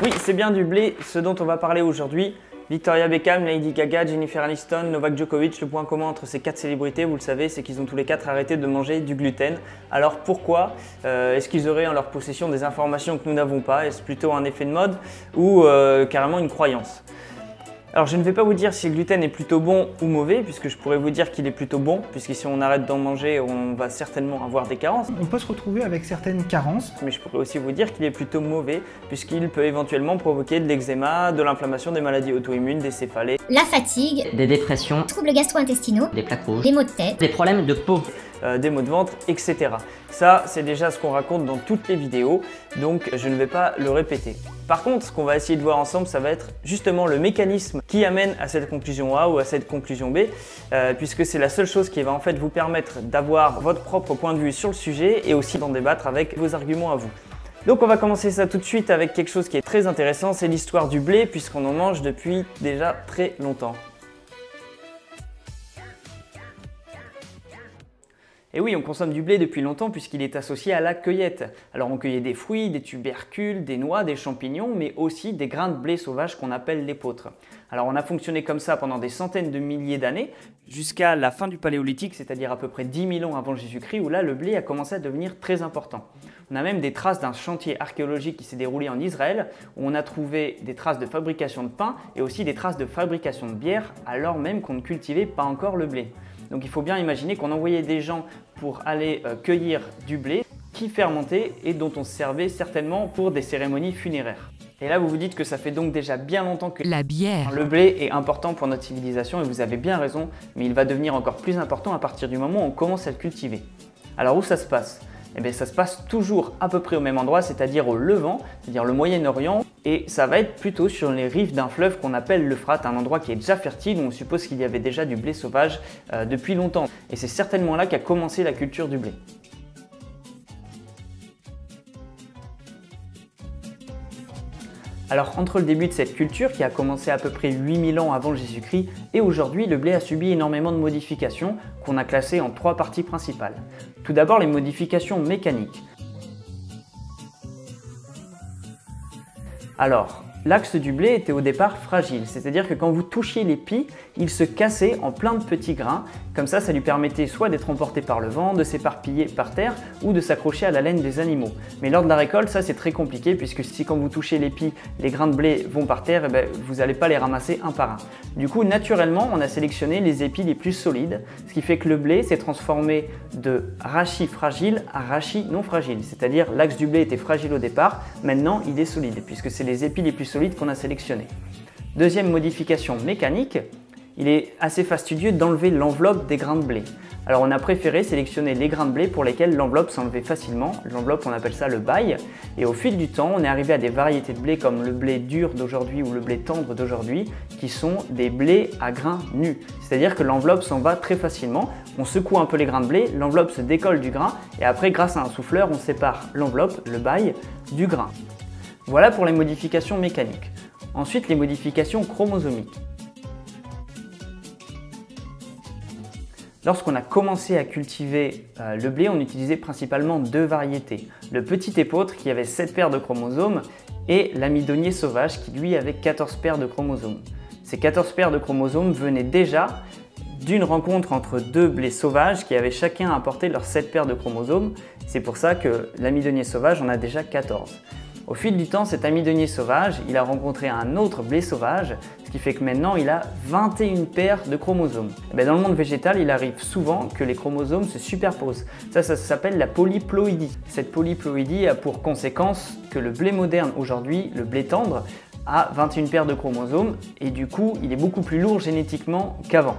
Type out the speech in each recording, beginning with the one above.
Oui, c'est bien du blé, ce dont on va parler aujourd'hui. Victoria Beckham, Lady Gaga, Jennifer Aniston, Novak Djokovic, le point commun entre ces 4 célébrités, vous le savez, c'est qu'ils ont tous les 4 arrêté de manger du gluten. Alors pourquoi? Est-ce qu'ils auraient en leur possession des informations que nous n'avons pas? Est-ce plutôt un effet de mode ou carrément une croyance? Alors je ne vais pas vous dire si le gluten est plutôt bon ou mauvais, puisque je pourrais vous dire qu'il est plutôt bon, puisque si on arrête d'en manger, on va certainement avoir des carences. On peut se retrouver avec certaines carences. Mais je pourrais aussi vous dire qu'il est plutôt mauvais, puisqu'il peut éventuellement provoquer de l'eczéma, de l'inflammation, des maladies auto-immunes, des céphalées, la fatigue, des dépressions, troubles gastro-intestinaux, des plaques rouges, des maux de tête, des problèmes de peau, des maux de ventre, etc. Ça, c'est déjà ce qu'on raconte dans toutes les vidéos, donc je ne vais pas le répéter. Par contre, ce qu'on va essayer de voir ensemble, ça va être justement le mécanisme qui amène à cette conclusion A ou à cette conclusion B, puisque c'est la seule chose qui va en fait vous permettre d'avoir votre propre point de vue sur le sujet et aussi d'en débattre avec vos arguments à vous. Donc on va commencer ça tout de suite avec quelque chose qui est très intéressant, c'est l'histoire du blé, puisqu'on en mange depuis déjà très longtemps. Et oui, on consomme du blé depuis longtemps puisqu'il est associé à la cueillette. Alors on cueillait des fruits, des tubercules, des noix, des champignons, mais aussi des grains de blé sauvages qu'on appelle l'épeautre. Alors on a fonctionné comme ça pendant des centaines de milliers d'années, jusqu'à la fin du Paléolithique, c'est-à-dire à peu près 10 000 ans avant Jésus-Christ, où là le blé a commencé à devenir très important. On a même des traces d'un chantier archéologique qui s'est déroulé en Israël, où on a trouvé des traces de fabrication de pain et aussi des traces de fabrication de bière, alors même qu'on ne cultivait pas encore le blé. Donc il faut bien imaginer qu'on envoyait des gens pour aller cueillir du blé qui fermentait et dont on se servait certainement pour des cérémonies funéraires. Et là vous vous dites que ça fait donc déjà bien longtemps que la bière, le blé est important pour notre civilisation et vous avez bien raison, mais il va devenir encore plus important à partir du moment où on commence à le cultiver. Alors où ça se passe? Eh bien, ça se passe toujours à peu près au même endroit, c'est-à-dire au Levant, c'est-à-dire le Moyen-Orient, et ça va être plutôt sur les rives d'un fleuve qu'on appelle l'Euphrate, un endroit qui est déjà fertile, où on suppose qu'il y avait déjà du blé sauvage depuis longtemps. Et c'est certainement là qu'a commencé la culture du blé. Alors entre le début de cette culture, qui a commencé à peu près 8000 ans avant Jésus-Christ, et aujourd'hui, le blé a subi énormément de modifications qu'on a classées en 3 parties principales. Tout d'abord, les modifications mécaniques. Alors, l'axe du blé était au départ fragile, c'est-à-dire que quand vous touchiez l'épi, il se cassait en plein de petits grains. Comme ça lui permettait soit d'être emporté par le vent, de s'éparpiller par terre ou de s'accrocher à la laine des animaux. Mais lors de la récolte, ça c'est très compliqué puisque si quand vous touchez l'épi, les grains de blé vont par terre, vous n'allez pas les ramasser un par un. Du coup, naturellement, on a sélectionné les épis les plus solides, ce qui fait que le blé s'est transformé de rachis fragile à rachis non fragile. C'est-à-dire l'axe du blé était fragile au départ, maintenant il est solide puisque c'est les épis les plus solides qu'on a sélectionnés. Deuxième modification mécanique, il est assez fastidieux d'enlever l'enveloppe des grains de blé. Alors on a préféré sélectionner les grains de blé pour lesquels l'enveloppe s'enlevait facilement. L'enveloppe, on appelle ça le bail. Et au fil du temps, on est arrivé à des variétés de blé comme le blé dur d'aujourd'hui ou le blé tendre d'aujourd'hui, qui sont des blés à grains nus. C'est-à-dire que l'enveloppe s'en va très facilement. On secoue un peu les grains de blé, l'enveloppe se décolle du grain et après, grâce à un souffleur, on sépare l'enveloppe, le bail, du grain. Voilà pour les modifications mécaniques. Ensuite, les modifications chromosomiques. Lorsqu'on a commencé à cultiver le blé, on utilisait principalement 2 variétés. Le petit épeautre qui avait 7 paires de chromosomes et l'amidonnier sauvage qui lui avait 14 paires de chromosomes. Ces 14 paires de chromosomes venaient déjà d'une rencontre entre 2 blés sauvages qui avaient chacun apporté leurs 7 paires de chromosomes. C'est pour ça que l'amidonnier sauvage en a déjà 14. Au fil du temps, cet amidonnier sauvage, il a rencontré un autre blé sauvage, ce qui fait que maintenant il a 21 paires de chromosomes. Dans le monde végétal, il arrive souvent que les chromosomes se superposent. Ça s'appelle la polyploïdie. Cette polyploïdie a pour conséquence que le blé moderne aujourd'hui, le blé tendre, a 21 paires de chromosomes et du coup, il est beaucoup plus lourd génétiquement qu'avant.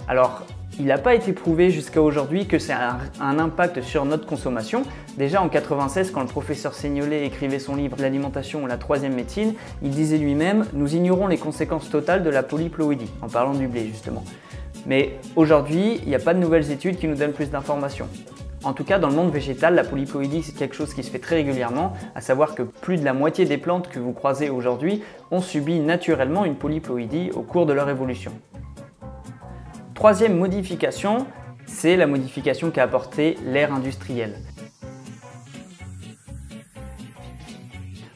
Alors, il n'a pas été prouvé jusqu'à aujourd'hui que c'est un impact sur notre consommation. Déjà en 1996, quand le professeur Seignolet écrivait son livre L'alimentation, la troisième médecine, il disait lui-même « Nous ignorons les conséquences totales de la polyploïdie », en parlant du blé justement. Mais aujourd'hui, il n'y a pas de nouvelles études qui nous donnent plus d'informations. En tout cas, dans le monde végétal, la polyploïdie, c'est quelque chose qui se fait très régulièrement, à savoir que plus de la moitié des plantes que vous croisez aujourd'hui ont subi naturellement une polyploïdie au cours de leur évolution. Troisième modification, c'est la modification qu'a apportée l'ère industrielle.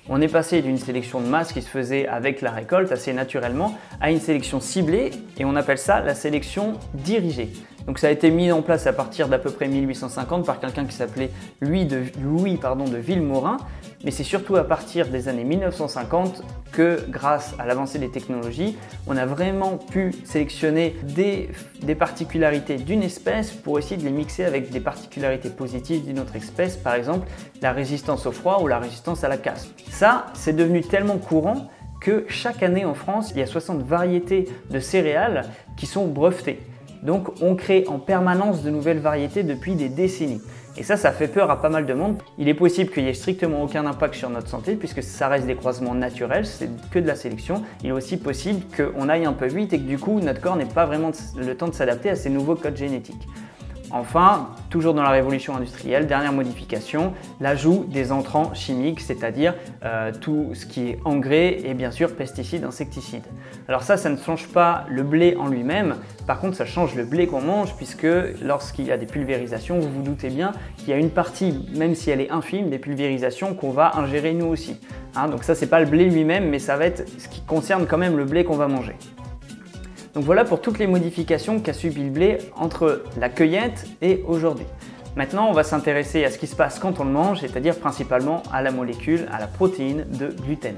On est passé d'une sélection de masse qui se faisait avec la récolte assez naturellement à une sélection ciblée et on appelle ça la sélection dirigée. Donc ça a été mis en place à partir d'à peu près 1850 par quelqu'un qui s'appelait Louis de Villemorin, mais c'est surtout à partir des années 1950 que grâce à l'avancée des technologies, on a vraiment pu sélectionner des particularités d'une espèce pour essayer de les mixer avec des particularités positives d'une autre espèce, par exemple la résistance au froid ou la résistance à la casse. Ça, c'est devenu tellement courant que chaque année en France, il y a 60 variétés de céréales qui sont brevetées. Donc on crée en permanence de nouvelles variétés depuis des décennies. Et ça fait peur à pas mal de monde. Il est possible qu'il n'y ait strictement aucun impact sur notre santé puisque ça reste des croisements naturels, c'est que de la sélection. Il est aussi possible qu'on aille un peu vite et que du coup notre corps n'ait pas vraiment le temps de s'adapter à ces nouveaux codes génétiques. Enfin, toujours dans la révolution industrielle, dernière modification, l'ajout des entrants chimiques, c'est-à-dire tout ce qui est engrais et bien sûr pesticides, insecticides. Alors ça ne change pas le blé en lui-même, par contre ça change le blé qu'on mange puisque lorsqu'il y a des pulvérisations, vous vous doutez bien qu'il y a une partie, même si elle est infime, des pulvérisations qu'on va ingérer nous aussi. Donc ça c'est pas le blé lui-même, mais ça va être ce qui concerne quand même le blé qu'on va manger. Donc voilà pour toutes les modifications qu'a subi le blé entre la cueillette et aujourd'hui. Maintenant, on va s'intéresser à ce qui se passe quand on le mange, c'est-à-dire principalement à la molécule, à la protéine de gluten.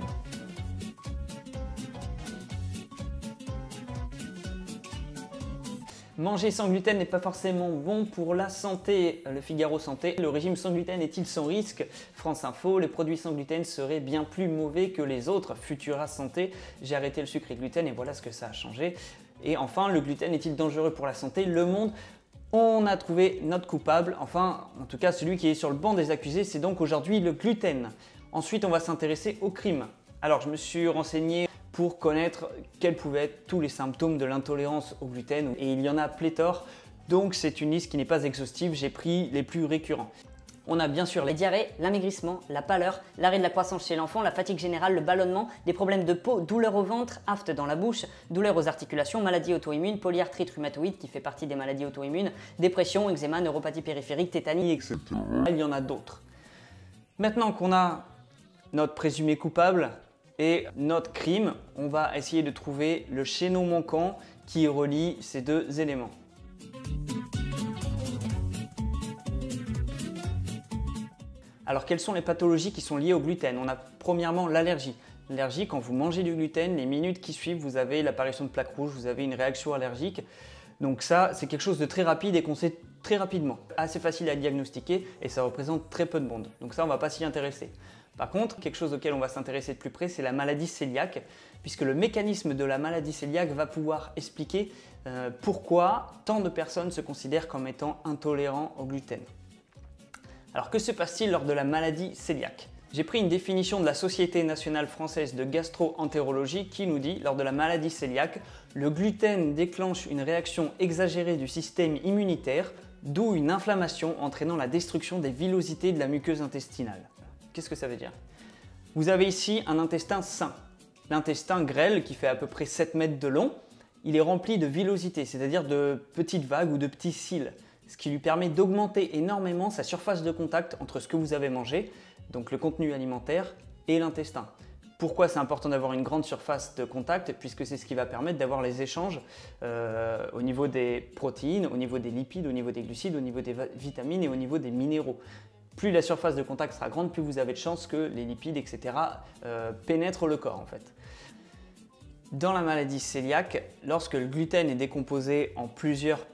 Manger sans gluten n'est pas forcément bon pour la santé. Le Figaro Santé, le régime sans gluten est-il sans risque? France Info, les produits sans gluten seraient bien plus mauvais que les autres. Futura Santé, j'ai arrêté le sucre et le gluten et voilà ce que ça a changé. Et enfin, le gluten est-il dangereux pour la santé? Le Monde, on a trouvé notre coupable, enfin en tout cas celui qui est sur le banc des accusés, c'est donc aujourd'hui le gluten. Ensuite, on va s'intéresser au crime. Alors je me suis renseigné pour connaître quels pouvaient être tous les symptômes de l'intolérance au gluten et il y en a pléthore, donc c'est une liste qui n'est pas exhaustive, j'ai pris les plus récurrents. On a bien sûr les diarrhées, l'amaigrissement, la pâleur, l'arrêt de la croissance chez l'enfant, la fatigue générale, le ballonnement, des problèmes de peau, douleurs au ventre, aphte dans la bouche, douleurs aux articulations, maladies auto-immunes, polyarthrite rhumatoïde qui fait partie des maladies auto-immunes, dépression, eczéma, neuropathie périphérique, tétanie, etc. Il y en a d'autres. Maintenant qu'on a notre présumé coupable et notre crime, on va essayer de trouver le chaînon manquant qui relie ces deux éléments. Alors quelles sont les pathologies qui sont liées au gluten? On a premièrement l'allergie. L'allergie, quand vous mangez du gluten, les minutes qui suivent, vous avez l'apparition de plaques rouges, vous avez une réaction allergique. Donc ça, c'est quelque chose de très rapide et qu'on sait très rapidement. Assez facile à diagnostiquer et ça représente très peu de monde. Donc ça, on ne va pas s'y intéresser. Par contre, quelque chose auquel on va s'intéresser de plus près, c'est la maladie cœliaque, puisque le mécanisme de la maladie cœliaque va pouvoir expliquer pourquoi tant de personnes se considèrent comme étant intolérants au gluten. Alors que se passe-t-il lors de la maladie cœliaque? J'ai pris une définition de la Société nationale française de gastro-entérologie qui nous dit, lors de la maladie cœliaque, le gluten déclenche une réaction exagérée du système immunitaire, d'où une inflammation entraînant la destruction des villosités de la muqueuse intestinale. Qu'est-ce que ça veut dire? Vous avez ici un intestin sain. L'intestin grêle, qui fait à peu près 7 mètres de long, il est rempli de villosités, c'est-à-dire de petites vagues ou de petits cils, ce qui lui permet d'augmenter énormément sa surface de contact entre ce que vous avez mangé, donc le contenu alimentaire, et l'intestin. Pourquoi c'est important d'avoir une grande surface de contact? Puisque c'est ce qui va permettre d'avoir les échanges au niveau des protéines, au niveau des lipides, au niveau des glucides, au niveau des vitamines et au niveau des minéraux. Plus la surface de contact sera grande, plus vous avez de chances que les lipides, etc. Pénètrent le corps en fait. Dans la maladie cœliaque, lorsque le gluten est décomposé en plusieurs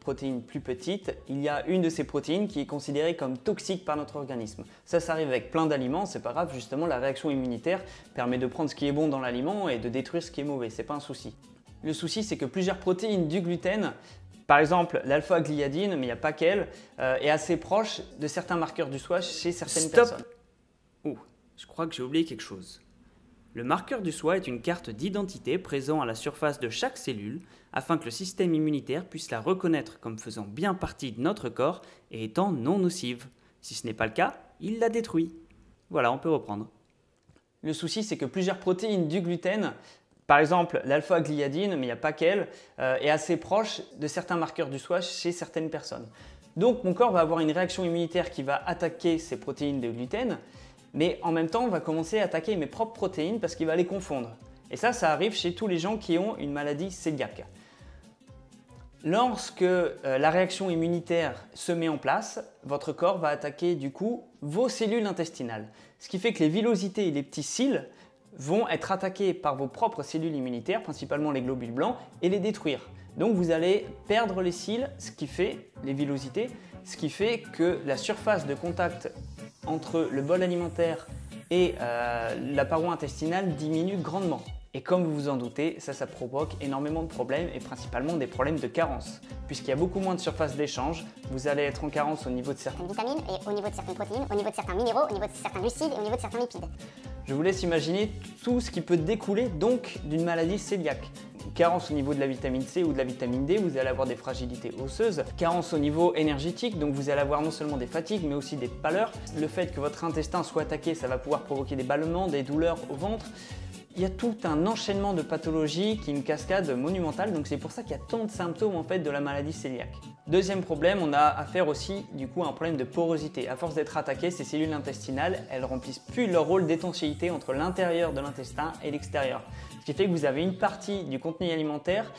protéines plus petites, il y a une de ces protéines qui est considérée comme toxique par notre organisme. Ça arrive avec plein d'aliments, c'est pas grave, justement la réaction immunitaire permet de prendre ce qui est bon dans l'aliment et de détruire ce qui est mauvais, c'est pas un souci. Le souci c'est que plusieurs protéines du gluten, par exemple l'alpha-gliadine, mais il n'y a pas qu'elle, est assez proche de certains marqueurs du SWAS chez certaines personnes. Oh, je crois que j'ai oublié quelque chose. Le marqueur du SWA est une carte d'identité présent à la surface de chaque cellule afin que le système immunitaire puisse la reconnaître comme faisant bien partie de notre corps et étant non nocive. Si ce n'est pas le cas, il la détruit. Voilà, on peut reprendre. Le souci, c'est que plusieurs protéines du gluten, par exemple l'alpha-gliadine, mais il n'y a pas qu'elle, est assez proche de certains marqueurs du SWA chez certaines personnes. Donc mon corps va avoir une réaction immunitaire qui va attaquer ces protéines de gluten mais en même temps, on va commencer à attaquer mes propres protéines parce qu'il va les confondre. Et ça arrive chez tous les gens qui ont une maladie cœliaque. Lorsque la réaction immunitaire se met en place, votre corps va attaquer du coup vos cellules intestinales. Ce qui fait que les villosités et les petits cils vont être attaqués par vos propres cellules immunitaires, principalement les globules blancs, et les détruire. Donc vous allez perdre les cils, les villosités, ce qui fait que la surface de contact entre le bol alimentaire et la paroi intestinale diminue grandement. Et comme vous vous en doutez, ça provoque énormément de problèmes et principalement des problèmes de carence. Puisqu'il y a beaucoup moins de surface d'échange, vous allez être en carence au niveau de certaines vitamines et au niveau de certaines protéines, au niveau de certains minéraux, au niveau de certains glucides et au niveau de certains lipides. Je vous laisse imaginer tout ce qui peut découler donc d'une maladie cœliaque. Carence au niveau de la vitamine C ou de la vitamine D, vous allez avoir des fragilités osseuses. Carence au niveau énergétique, donc vous allez avoir non seulement des fatigues mais aussi des pâleurs. Le fait que votre intestin soit attaqué, ça va pouvoir provoquer des ballonnements, des douleurs au ventre. Il y a tout un enchaînement de pathologies qui est une cascade monumentale, donc c'est pour ça qu'il y a tant de symptômes en fait de la maladie cœliaque. Deuxième problème, on a affaire aussi du coup à un problème de porosité. À force d'être attaquées, ces cellules intestinales, elles remplissent plus leur rôle d'étanchéité entre l'intérieur de l'intestin et l'extérieur. Ce qui fait que vous avez une partie du contenu alimentaire,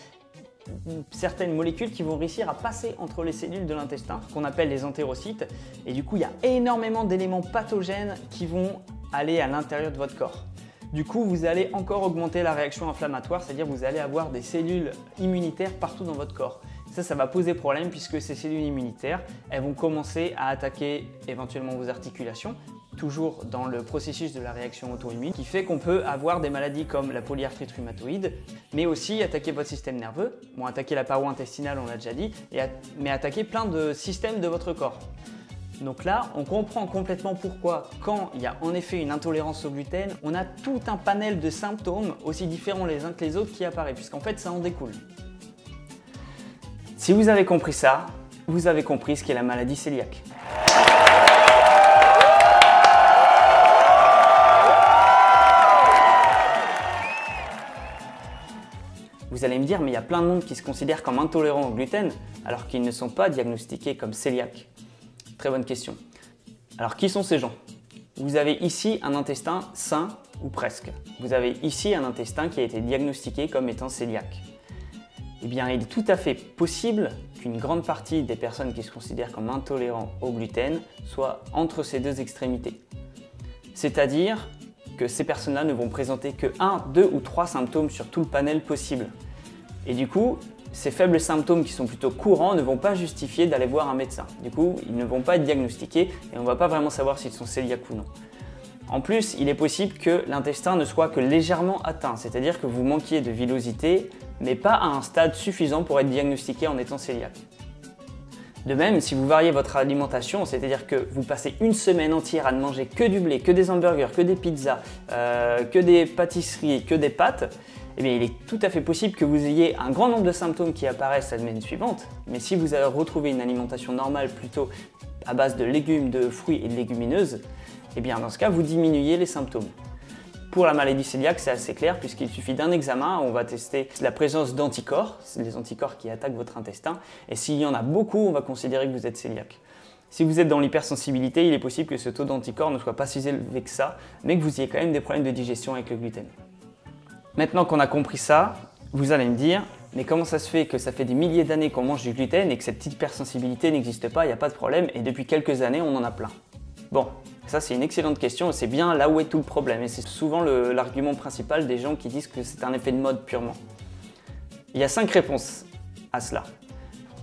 certaines molécules qui vont réussir à passer entre les cellules de l'intestin, qu'on appelle les entérocytes, et du coup il y a énormément d'éléments pathogènes qui vont aller à l'intérieur de votre corps. Du coup, vous allez encore augmenter la réaction inflammatoire, c'est-à-dire vous allez avoir des cellules immunitaires partout dans votre corps. Ça va poser problème puisque ces cellules immunitaires, elles vont commencer à attaquer éventuellement vos articulations, toujours dans le processus de la réaction auto-immune, qui fait qu'on peut avoir des maladies comme la polyarthrite rhumatoïde, mais aussi attaquer votre système nerveux, attaquer la paroi intestinale, on l'a déjà dit, mais attaquer plein de systèmes de votre corps. Donc là, on comprend complètement pourquoi, quand il y a en effet une intolérance au gluten, on a tout un panel de symptômes aussi différents les uns que les autres qui apparaît, puisqu'en fait ça en découle. Si vous avez compris ça, vous avez compris ce qu'est la maladie cœliaque. Vous allez me dire, mais il y a plein de monde qui se considèrent comme intolérants au gluten, alors qu'ils ne sont pas diagnostiqués comme cœliaques. Très bonne question. Alors qui sont ces gens? Vous avez ici un intestin sain ou presque. Vous avez ici un intestin qui a été diagnostiqué comme étant cœliaque. Eh bien, il est tout à fait possible qu'une grande partie des personnes qui se considèrent comme intolérants au gluten soient entre ces deux extrémités. C'est-à-dire que ces personnes-là ne vont présenter que 1, 2 ou 3 symptômes sur tout le panel possible. Et du coup, ces faibles symptômes qui sont plutôt courants ne vont pas justifier d'aller voir un médecin. Du coup, ils ne vont pas être diagnostiqués et on ne va pas vraiment savoir s'ils sont cœliaques ou non. En plus, il est possible que l'intestin ne soit que légèrement atteint, c'est-à-dire que vous manquiez de villosité, mais pas à un stade suffisant pour être diagnostiqué en étant cœliaque. De même, si vous variez votre alimentation, c'est-à-dire que vous passez une semaine entière à ne manger que du blé, que des hamburgers, que des pizzas, que des pâtisseries, que des pâtes, eh bien, il est tout à fait possible que vous ayez un grand nombre de symptômes qui apparaissent la semaine suivante, mais si vous avez retrouvé une alimentation normale plutôt à base de légumes, de fruits et de légumineuses, eh bien dans ce cas, vous diminuez les symptômes. Pour la maladie cœliaque, c'est assez clair puisqu'il suffit d'un examen, on va tester la présence d'anticorps, c'est les anticorps qui attaquent votre intestin, et s'il y en a beaucoup, on va considérer que vous êtes cœliaque. Si vous êtes dans l'hypersensibilité, il est possible que ce taux d'anticorps ne soit pas si élevé que ça, mais que vous ayez quand même des problèmes de digestion avec le gluten. Maintenant qu'on a compris ça, vous allez me dire, mais comment ça se fait que ça fait des milliers d'années qu'on mange du gluten et que cette hypersensibilité n'existe pas, il n'y a pas de problème, et depuis quelques années, on en a plein? Bon, ça c'est une excellente question et c'est bien là où est tout le problème, et c'est souvent l'argument principal des gens qui disent que c'est un effet de mode purement. Il y a 5 réponses à cela.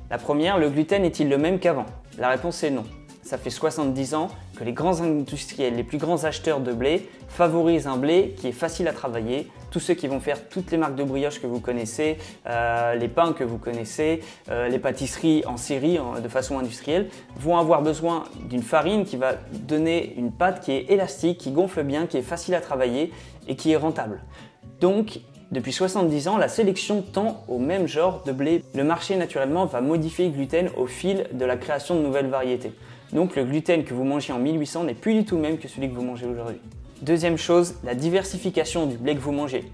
La première, le gluten est-il le même qu'avant? La réponse est non. Ça fait 70 ans que les grands industriels, les plus grands acheteurs de blé favorisent un blé qui est facile à travailler. Tous ceux qui vont faire toutes les marques de brioche que vous connaissez, les pains que vous connaissez, les pâtisseries en série de façon industrielle, vont avoir besoin d'une farine qui va donner une pâte qui est élastique, qui gonfle bien, qui est facile à travailler et qui est rentable. Donc, depuis 70 ans, la sélection tend au même genre de blé. Le marché naturellement va modifier le gluten au fil de la création de nouvelles variétés. Donc le gluten que vous mangiez en 1800 n'est plus du tout le même que celui que vous mangez aujourd'hui. Deuxième chose, la diversification du blé que vous mangez.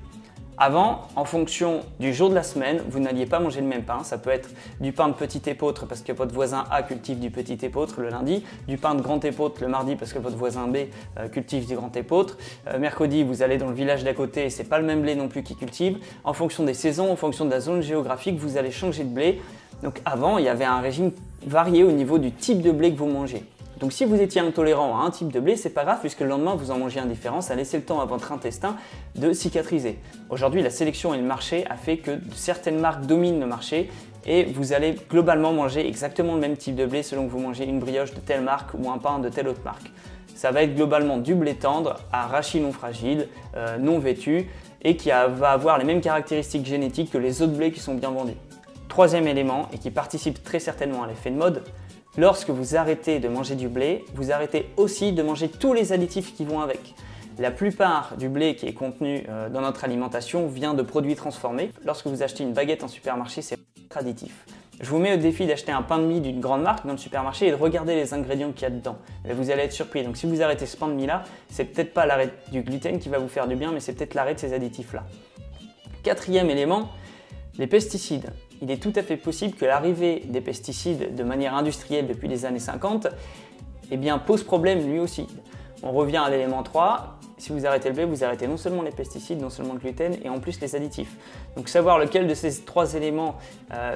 Avant, en fonction du jour de la semaine, vous n'alliez pas manger le même pain. Ça peut être du pain de petit épeautre parce que votre voisin A cultive du petit épeautre le lundi, du pain de grand épeautre le mardi parce que votre voisin B cultive du grand épeautre. Mercredi, vous allez dans le village d'à côté et c'est pas le même blé non plus qu'ils cultivent. En fonction des saisons, en fonction de la zone géographique, vous allez changer de blé. Donc avant, il y avait un régime varié au niveau du type de blé que vous mangez. Donc si vous étiez intolérant à un type de blé, c'est pas grave puisque le lendemain vous en mangez un différent, ça laissait le temps à votre intestin de cicatriser. Aujourd'hui, la sélection et le marché a fait que certaines marques dominent le marché et vous allez globalement manger exactement le même type de blé selon que vous mangez une brioche de telle marque ou un pain de telle autre marque. Ça va être globalement du blé tendre, arachis non fragile, non vêtu et qui va avoir les mêmes caractéristiques génétiques que les autres blés qui sont bien vendus. Troisième élément et qui participe très certainement à l'effet de mode, lorsque vous arrêtez de manger du blé, vous arrêtez aussi de manger tous les additifs qui vont avec. La plupart du blé qui est contenu dans notre alimentation vient de produits transformés. Lorsque vous achetez une baguette en supermarché, c'est additif. Je vous mets au défi d'acheter un pain de mie d'une grande marque dans le supermarché et de regarder les ingrédients qu'il y a dedans. Et vous allez être surpris. Donc si vous arrêtez ce pain de mie là, c'est peut-être pas l'arrêt du gluten qui va vous faire du bien, mais c'est peut-être l'arrêt de ces additifs là. Quatrième élément, les pesticides. Il est tout à fait possible que l'arrivée des pesticides de manière industrielle depuis les années 50 pose problème lui aussi. On revient à l'élément 3, si vous arrêtez le blé, vous arrêtez non seulement les pesticides, non seulement le gluten et en plus les additifs. Donc savoir lequel de ces 3 éléments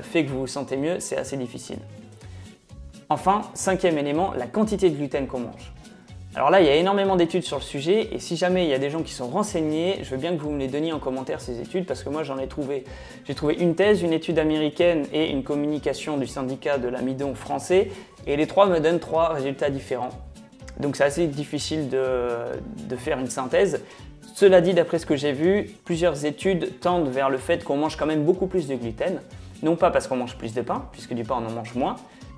fait que vous vous sentez mieux, c'est assez difficile. Enfin, cinquième élément, la quantité de gluten qu'on mange. Alors là, il y a énormément d'études sur le sujet et si jamais il y a des gens qui sont renseignés, je veux bien que vous me les donniez en commentaire ces études parce que moi j'en ai trouvé. J'ai trouvé une thèse, une étude américaine et une communication du syndicat de l'amidon français et les 3 me donnent 3 résultats différents. Donc c'est assez difficile de faire une synthèse. Cela dit, d'après ce que j'ai vu, plusieurs études tendent vers le fait qu'on mange quand même beaucoup plus de gluten. Non pas parce qu'on mange plus de pain, puisque du pain on en mange moins,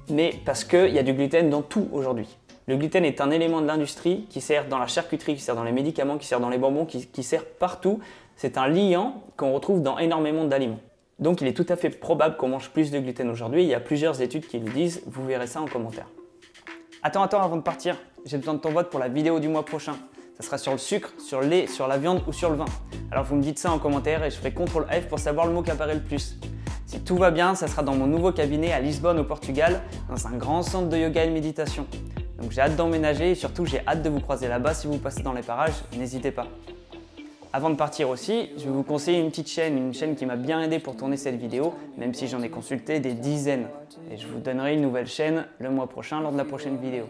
mais parce qu'il y a du gluten dans tout aujourd'hui. Le gluten est un élément de l'industrie qui sert dans la charcuterie, qui sert dans les médicaments, qui sert dans les bonbons, qui sert partout. C'est un liant qu'on retrouve dans énormément d'aliments. Donc il est tout à fait probable qu'on mange plus de gluten aujourd'hui. Il y a plusieurs études qui le disent, vous verrez ça en commentaire. Attends, avant de partir, j'ai besoin de ton vote pour la vidéo du mois prochain. Ça sera sur le sucre, sur le lait, sur la viande ou sur le vin. Alors vous me dites ça en commentaire et je ferai CTRL F pour savoir le mot qui apparaît le plus. Si tout va bien, ça sera dans mon nouveau cabinet à Lisbonne au Portugal, dans un grand centre de yoga et de méditation. Donc j'ai hâte d'emménager et surtout j'ai hâte de vous croiser là-bas si vous passez dans les parages, n'hésitez pas. Avant de partir aussi, je vais vous conseiller une petite chaîne, une chaîne qui m'a bien aidé pour tourner cette vidéo, même si j'en ai consulté des dizaines. Et je vous donnerai une nouvelle chaîne le mois prochain lors de la prochaine vidéo.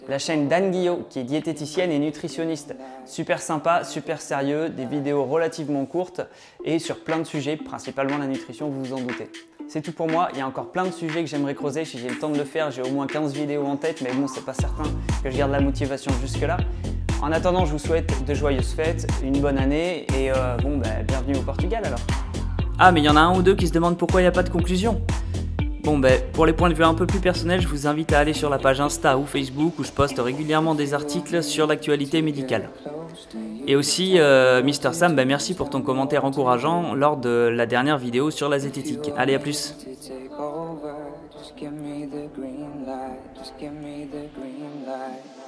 La chaîne d'Anne Guillot, qui est diététicienne et nutritionniste. Super sympa, super sérieux, des vidéos relativement courtes et sur plein de sujets, principalement la nutrition, vous vous en doutez. C'est tout pour moi, il y a encore plein de sujets que j'aimerais creuser, si j'ai le temps de le faire, j'ai au moins 15 vidéos en tête, mais bon, c'est pas certain que je garde la motivation jusque-là. En attendant, je vous souhaite de joyeuses fêtes, une bonne année et bienvenue au Portugal alors. Ah, mais il y en a un ou deux qui se demandent pourquoi il n'y a pas de conclusion. Bon, pour les points de vue un peu plus personnels, je vous invite à aller sur la page Insta ou Facebook où je poste régulièrement des articles sur l'actualité médicale. Et aussi, Mr Sam, merci pour ton commentaire encourageant lors de la dernière vidéo sur la zététique. Allez, à plus. Just give me the green light.